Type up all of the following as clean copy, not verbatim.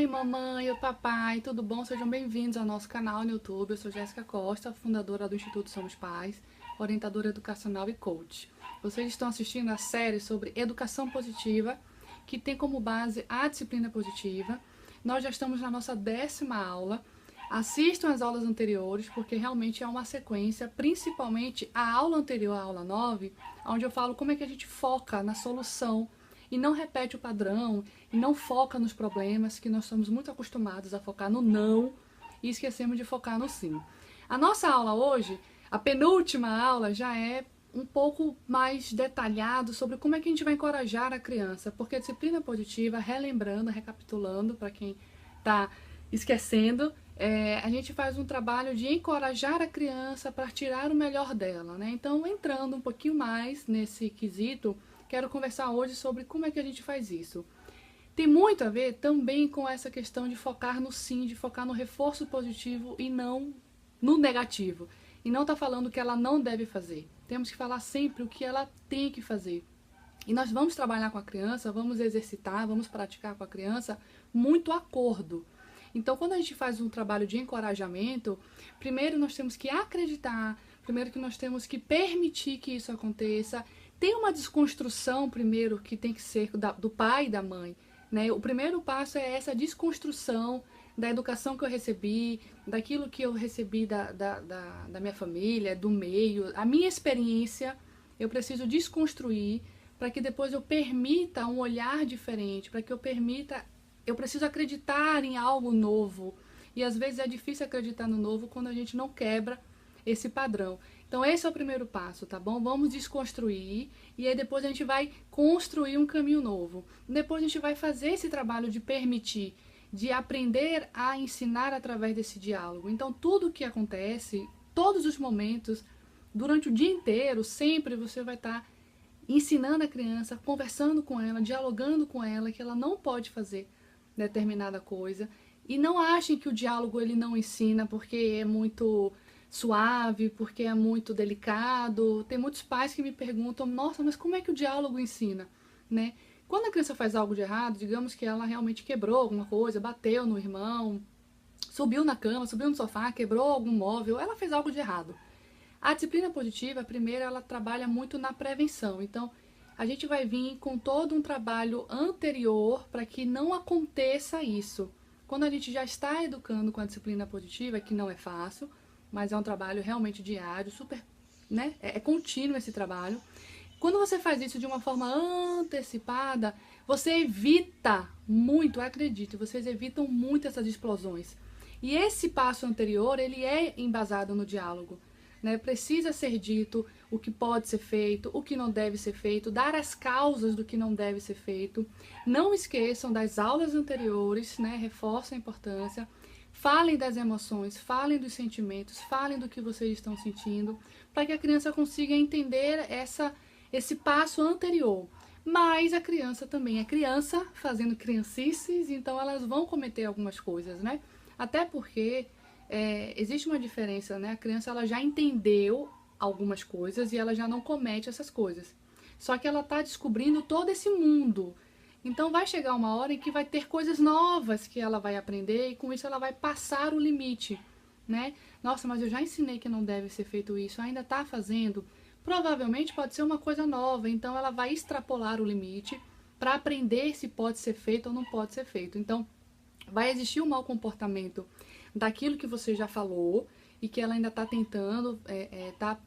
Oi, mamãe, oi, papai, tudo bom? Sejam bem-vindos ao nosso canal no YouTube. Eu sou Jéssica Costa, fundadora do Instituto Somos Pais, orientadora educacional e coach. Vocês estão assistindo a série sobre educação positiva, que tem como base a disciplina positiva. Nós já estamos na nossa 10ª aula. Assistam as aulas anteriores, porque realmente é uma sequência, principalmente a aula anterior, a aula 9, onde eu falo como é que a gente foca na solução e não repete o padrão, e não foca nos problemas, que nós estamos muito acostumados a focar no não e esquecemos de focar no sim. A nossa aula hoje, a penúltima aula, já é um pouco mais detalhado sobre como é que a gente vai encorajar a criança, porque a disciplina positiva, relembrando, recapitulando para quem está esquecendo, a gente faz um trabalho de encorajar a criança para tirar o melhor dela, né? Então, entrando um pouquinho mais nesse quesito, quero conversar hoje sobre como é que a gente faz isso. Tem muito a ver também com essa questão de focar no sim, de focar no reforço positivo e não no negativo. E não tá falando o que ela não deve fazer. Temos que falar sempre o que ela tem que fazer. E nós vamos trabalhar com a criança, vamos exercitar, vamos praticar com a criança muito acordo. Então, quando a gente faz um trabalho de encorajamento, primeiro nós temos que acreditar, primeiro que nós temos que permitir que isso aconteça. Tem uma desconstrução primeiro que tem que ser do pai e da mãe, né? O primeiro passo é essa desconstrução da educação que eu recebi, daquilo que eu recebi da minha família, do meio, a minha experiência. Eu preciso desconstruir para que depois eu permita um olhar diferente, para que eu preciso acreditar em algo novo. E às vezes é difícil acreditar no novo quando a gente não quebra esse padrão. Então esse é o primeiro passo, tá bom? Vamos desconstruir e aí depois a gente vai construir um caminho novo. Depois a gente vai fazer esse trabalho de permitir, de aprender a ensinar através desse diálogo. Então tudo que acontece, todos os momentos, durante o dia inteiro, sempre você vai estar ensinando a criança, conversando com ela, dialogando com ela, que ela não pode fazer determinada coisa. E não achem que o diálogo ele não ensina porque é muito suave, porque é muito delicado. Tem muitos pais que me perguntam, nossa, mas como é que o diálogo ensina, né? Quando a criança faz algo de errado, digamos que ela realmente quebrou alguma coisa, bateu no irmão, subiu na cama, subiu no sofá, quebrou algum móvel, ela fez algo de errado. A disciplina positiva, primeiro, ela trabalha muito na prevenção. Então, a gente vai vir com todo um trabalho anterior para que não aconteça isso. Quando a gente já está educando com a disciplina positiva, que não é fácil, mas é um trabalho realmente diário, super, né? É contínuo esse trabalho. Quando você faz isso de uma forma antecipada, você evita muito, acredite, vocês evitam muito essas explosões. E esse passo anterior, ele é embasado no diálogo, né? Precisa ser dito o que pode ser feito, o que não deve ser feito, dar as causas do que não deve ser feito. Não esqueçam das aulas anteriores, né? Reforçem a importância. Falem das emoções, falem dos sentimentos, falem do que vocês estão sentindo, para que a criança consiga entender esse passo anterior. Mas a criança também é criança, fazendo criancices, então elas vão cometer algumas coisas, né? Até porque existe uma diferença, né? A criança ela já entendeu algumas coisas e ela já não comete essas coisas. Só que ela está descobrindo todo esse mundo. Então vai chegar uma hora em que vai ter coisas novas que ela vai aprender e com isso ela vai passar o limite, né? Nossa, mas eu já ensinei que não deve ser feito isso, ainda está fazendo. Provavelmente pode ser uma coisa nova, então ela vai extrapolar o limite para aprender se pode ser feito ou não pode ser feito. Então vai existir um mau comportamento daquilo que você já falou e que ela ainda está tentando, está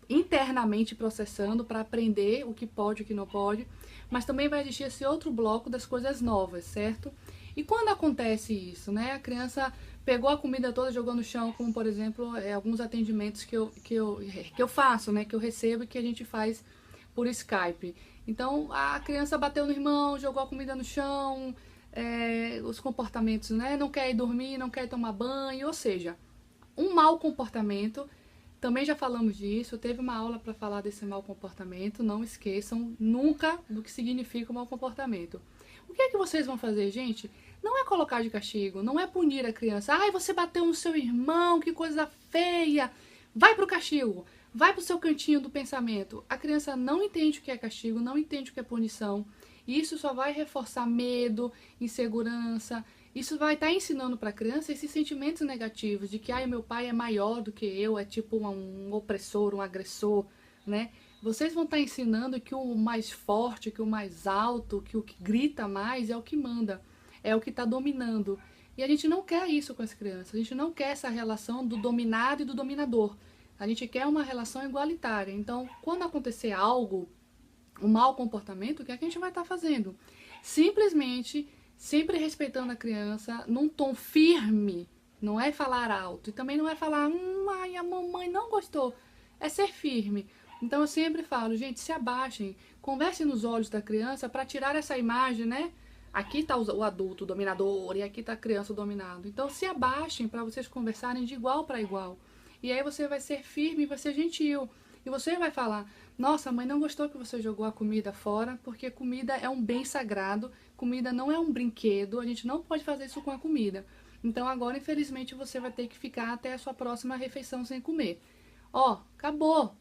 internamente processando para aprender o que pode e o que não pode, mas também vai existir esse outro bloco das coisas novas, certo? E quando acontece isso, né? A criança pegou a comida toda, jogou no chão, como por exemplo, alguns atendimentos que eu faço, né? Que eu recebo e que a gente faz por Skype. Então, a criança bateu no irmão, jogou a comida no chão, os comportamentos, né? Não quer ir dormir, não quer tomar banho, ou seja, um mau comportamento. Também já falamos disso, teve uma aula para falar desse mau comportamento, não esqueçam nunca do que significa o mau comportamento. O que é que vocês vão fazer, gente? Não é colocar de castigo, não é punir a criança. Ai, você bateu no seu irmão, que coisa feia. Vai pro castigo, vai pro seu cantinho do pensamento. A criança não entende o que é castigo, não entende o que é punição. E isso só vai reforçar medo, insegurança, Isso vai estar ensinando para a criança esses sentimentos negativos de que o meu pai é maior do que eu, é tipo um opressor, um agressor, né? Vocês vão estar ensinando que o mais forte, que o mais alto, que o que grita mais é o que manda, é o que está dominando. E a gente não quer isso com as crianças, a gente não quer essa relação do dominado e do dominador. A gente quer uma relação igualitária. Então, quando acontecer algo, um mau comportamento, o que é que a gente vai estar fazendo? Simplesmente, sempre respeitando a criança, num tom firme, não é falar alto, e também não é falar, ai, a mamãe não gostou, é ser firme. Então eu sempre falo, gente, se abaixem, conversem nos olhos da criança para tirar essa imagem, né? Aqui está o adulto o dominador e aqui está a criança o dominado. Então se abaixem para vocês conversarem de igual para igual. E aí você vai ser firme e vai ser gentil. E você vai falar, nossa, a mãe não gostou que você jogou a comida fora, porque comida é um bem sagrado, comida não é um brinquedo, a gente não pode fazer isso com a comida. Então agora, infelizmente, você vai ter que ficar até a sua próxima refeição sem comer. Ó, acabou.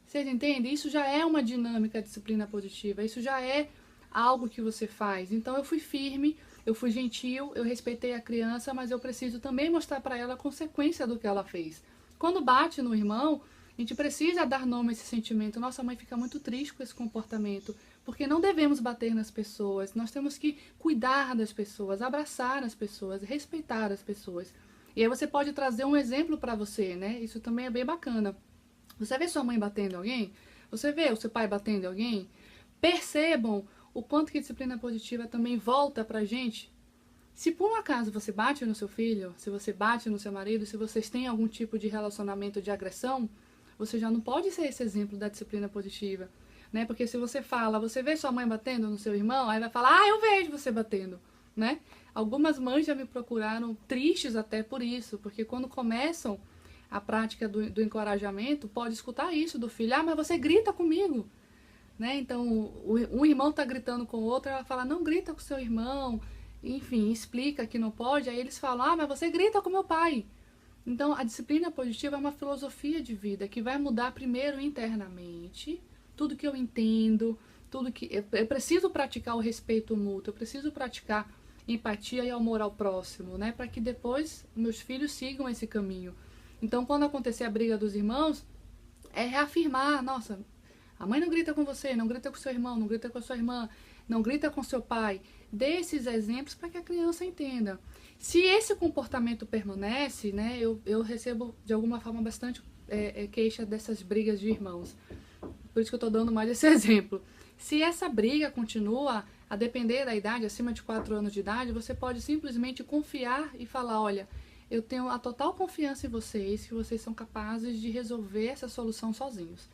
Vocês entendem? Isso já é uma dinâmica de disciplina positiva, isso já é algo que você faz. Então eu fui firme, eu fui gentil, eu respeitei a criança, mas eu preciso também mostrar para ela a consequência do que ela fez. Quando bate no irmão, a gente precisa dar nome a esse sentimento. Nossa mãe fica muito triste com esse comportamento, porque não devemos bater nas pessoas. Nós temos que cuidar das pessoas, abraçar as pessoas, respeitar as pessoas. E aí você pode trazer um exemplo para você, né? Isso também é bem bacana. Você vê sua mãe batendo em alguém? Você vê o seu pai batendo em alguém? Percebam o quanto que a disciplina positiva também volta pra gente. Se por um acaso você bate no seu filho, se você bate no seu marido, se vocês têm algum tipo de relacionamento de agressão, você já não pode ser esse exemplo da disciplina positiva, né? Porque se você fala, você vê sua mãe batendo no seu irmão, aí vai falar, eu vejo você batendo, né? Algumas mães já me procuraram tristes até por isso, porque quando começam a prática do encorajamento, pode escutar isso do filho, mas você grita comigo, né? Então, um irmão tá gritando com o outro, ela fala, não grita com seu irmão, enfim, explica que não pode, aí eles falam, mas você grita com meu pai. Então, a disciplina positiva é uma filosofia de vida que vai mudar primeiro internamente, tudo que eu entendo, tudo que eu preciso praticar o respeito mútuo, eu preciso praticar empatia e amor ao próximo, né, para que depois meus filhos sigam esse caminho. Então, quando acontecer a briga dos irmãos, é reafirmar, nossa, a mãe não grita com você, não grita com seu irmão, não grita com a sua irmã, não grita com seu pai. Dê esses exemplos para que a criança entenda. Se esse comportamento permanece, né, eu recebo de alguma forma bastante queixa dessas brigas de irmãos. Por isso que eu estou dando mais esse exemplo. Se essa briga continua, a depender da idade, acima de 4 anos de idade, você pode simplesmente confiar e falar, olha, eu tenho a total confiança em vocês, que vocês são capazes de resolver essa solução sozinhos.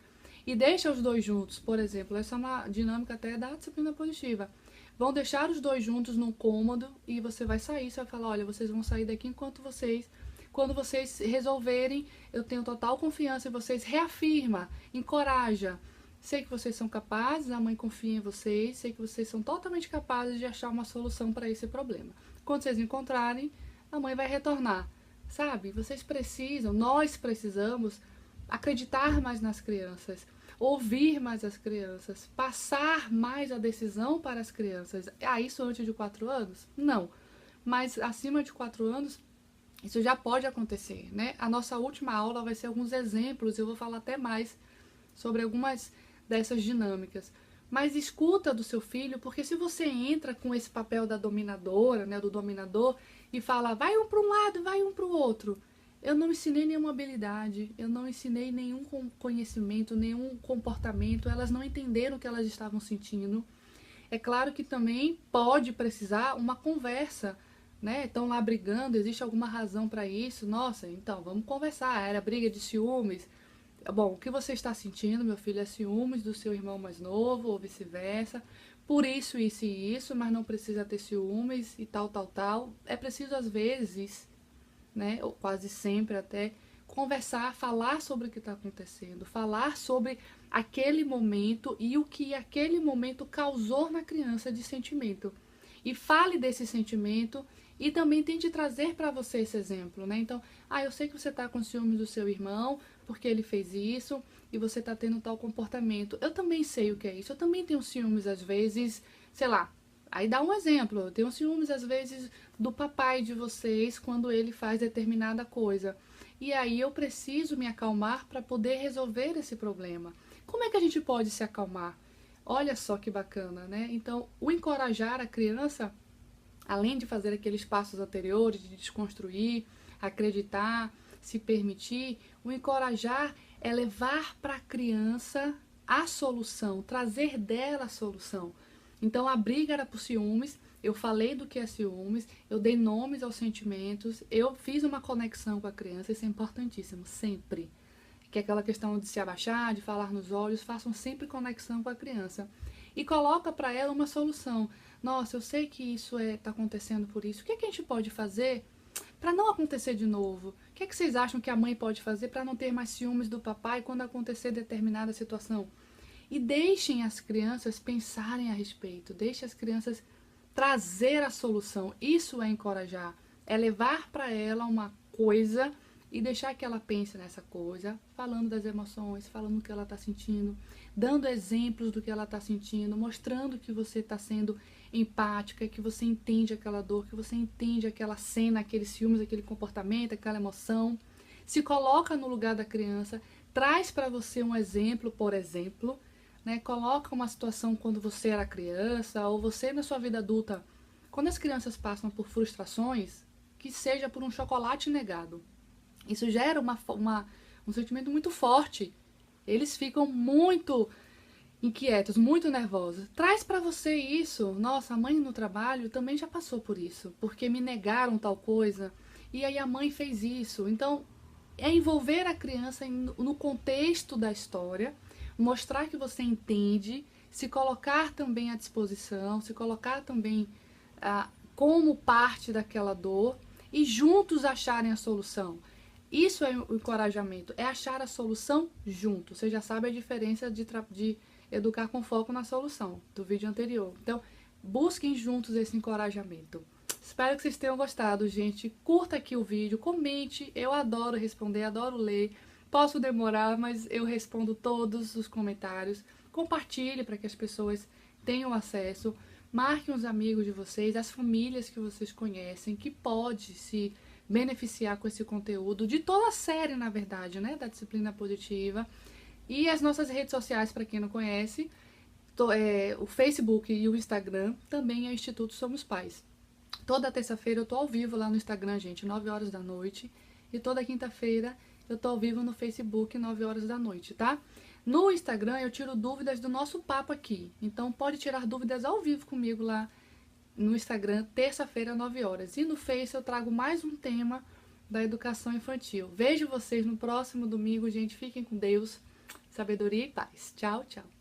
E deixa os dois juntos, por exemplo, essa é uma dinâmica até da disciplina positiva. Vão deixar os dois juntos num cômodo e você vai sair, você vai falar, olha, vocês vão sair daqui quando vocês resolverem, eu tenho total confiança em vocês, reafirma, encoraja. Sei que vocês são capazes, a mãe confia em vocês, sei que vocês são totalmente capazes de achar uma solução para esse problema. Quando vocês encontrarem, a mãe vai retornar, sabe? Vocês precisam, nós precisamos acreditar mais nas crianças, ouvir mais as crianças, passar mais a decisão para as crianças. Isso antes de 4 anos? Não. Mas acima de 4 anos, isso já pode acontecer, né? A nossa última aula vai ser alguns exemplos, eu vou falar até mais sobre algumas dessas dinâmicas. Mas escuta do seu filho, porque se você entra com esse papel da dominadora, né, do dominador, e fala, vai um para um lado, vai um para o outro, eu não ensinei nenhuma habilidade, eu não ensinei nenhum conhecimento, nenhum comportamento, elas não entenderam o que elas estavam sentindo. É claro que também pode precisar uma conversa, né? Estão lá brigando, existe alguma razão para isso? Nossa, então vamos conversar. Era briga de ciúmes. Bom, o que você está sentindo, meu filho, é ciúmes do seu irmão mais novo ou vice-versa. Por isso e isso, mas não precisa ter ciúmes e tal, tal, tal. É preciso às vezes, né, ou quase sempre até, conversar, falar sobre o que está acontecendo, falar sobre aquele momento e o que aquele momento causou na criança de sentimento. E fale desse sentimento e também tente trazer para você esse exemplo, né? Então, eu sei que você está com ciúmes do seu irmão porque ele fez isso e você está tendo tal comportamento. Eu também sei o que é isso, eu também tenho ciúmes às vezes, sei lá, Aí dá um exemplo, eu tenho ciúmes às vezes do papai de vocês quando ele faz determinada coisa. E aí eu preciso me acalmar para poder resolver esse problema. Como é que a gente pode se acalmar? Olha só que bacana, né? Então, o encorajar a criança, além de fazer aqueles passos anteriores, de desconstruir, acreditar, se permitir, o encorajar é levar para a criança a solução, trazer dela a solução. Então a briga era por ciúmes, eu falei do que é ciúmes, eu dei nomes aos sentimentos, eu fiz uma conexão com a criança, isso é importantíssimo, sempre. Que é aquela questão de se abaixar, de falar nos olhos, façam sempre conexão com a criança. E coloca para ela uma solução. Nossa, eu sei que isso está acontecendo por isso, o que é que a gente pode fazer para não acontecer de novo? O que é que vocês acham que a mãe pode fazer para não ter mais ciúmes do papai quando acontecer determinada situação? E deixem as crianças pensarem a respeito, deixem as crianças trazer a solução. Isso é encorajar, é levar para ela uma coisa e deixar que ela pense nessa coisa, falando das emoções, falando o que ela está sentindo, dando exemplos do que ela está sentindo, mostrando que você está sendo empática, que você entende aquela dor, que você entende aquela cena, aqueles ciúmes, aquele comportamento, aquela emoção. Se coloca no lugar da criança, traz para você um exemplo, por exemplo, né? Coloca uma situação quando você era criança ou você na sua vida adulta. Quando as crianças passam por frustrações, que seja por um chocolate negado, isso gera um sentimento muito forte. Eles ficam muito inquietos, muito nervosos. Traz para você isso. Nossa, a mãe no trabalho também já passou por isso, porque me negaram tal coisa e aí a mãe fez isso. Então, é envolver a criança no contexto da história, mostrar que você entende, se colocar também à disposição, se colocar também como parte daquela dor e juntos acharem a solução. Isso é o encorajamento, é achar a solução junto. Você já sabe a diferença de educar com foco na solução, do vídeo anterior. Então, busquem juntos esse encorajamento. Espero que vocês tenham gostado, gente. Curta aqui o vídeo, comente. Eu adoro responder, adoro ler. Posso demorar, mas eu respondo todos os comentários. Compartilhe para que as pessoas tenham acesso. Marquem os amigos de vocês, as famílias que vocês conhecem, que pode se beneficiar com esse conteúdo, de toda a série, na verdade, né, da disciplina positiva. E as nossas redes sociais, para quem não conhece, o Facebook e o Instagram também é o Instituto Somos Pais. Toda terça-feira eu tô ao vivo lá no Instagram, gente, 9 horas da noite. E toda quinta-feira eu tô ao vivo no Facebook, 9 horas da noite, tá? No Instagram eu tiro dúvidas do nosso papo aqui. Então pode tirar dúvidas ao vivo comigo lá no Instagram, terça-feira, 9 horas. E no Face eu trago mais um tema da educação infantil. Vejo vocês no próximo domingo, gente. Fiquem com Deus, sabedoria e paz. Tchau, tchau.